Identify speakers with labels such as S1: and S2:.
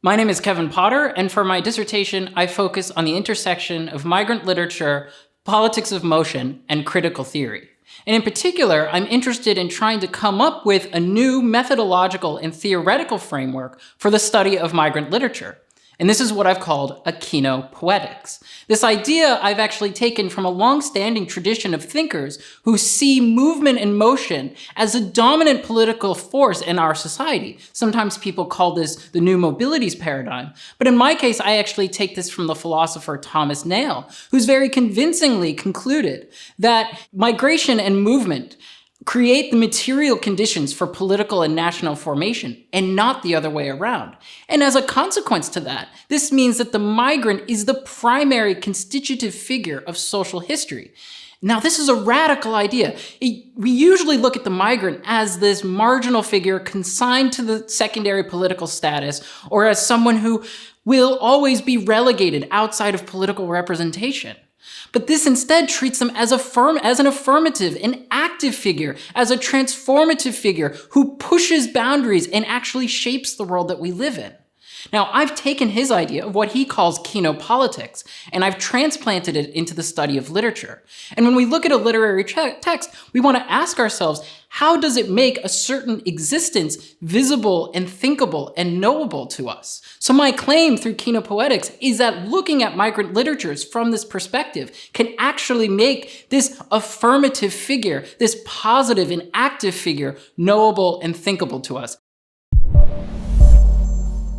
S1: My name is Kevin Potter, and for my dissertation, I focus on the intersection of migrant literature, politics of motion, and critical theory. And in particular, I'm interested in trying to come up with a new methodological and theoretical framework for the study of migrant literature. And this is what I've called a Kino Politics. This idea I've actually taken from a long-standing tradition of thinkers who see movement and motion as a dominant political force in our society. Sometimes people call this the new mobilities paradigm. But in my case, I actually take this from the philosopher Thomas Nail, who's very convincingly concluded that migration and movement create the material conditions for political and national formation, and not the other way around. And as a consequence to that, this means that the migrant is the primary constitutive figure of social history. Now, this is a radical idea. We usually look at the migrant as this marginal figure consigned to the secondary political status, or as someone who will always be relegated outside of political representation. But this instead treats them as an affirmative, an active figure, as a transformative figure who pushes boundaries and actually shapes the world that we live in. Now, I've taken his idea of what he calls Kino Politics, and I've transplanted it into the study of literature. And when we look at a literary text, we want to ask ourselves, how does it make a certain existence visible and thinkable and knowable to us? So my claim through Kino Poetics is that looking at migrant literatures from this perspective can actually make this affirmative figure, this positive and active figure, knowable and thinkable to us.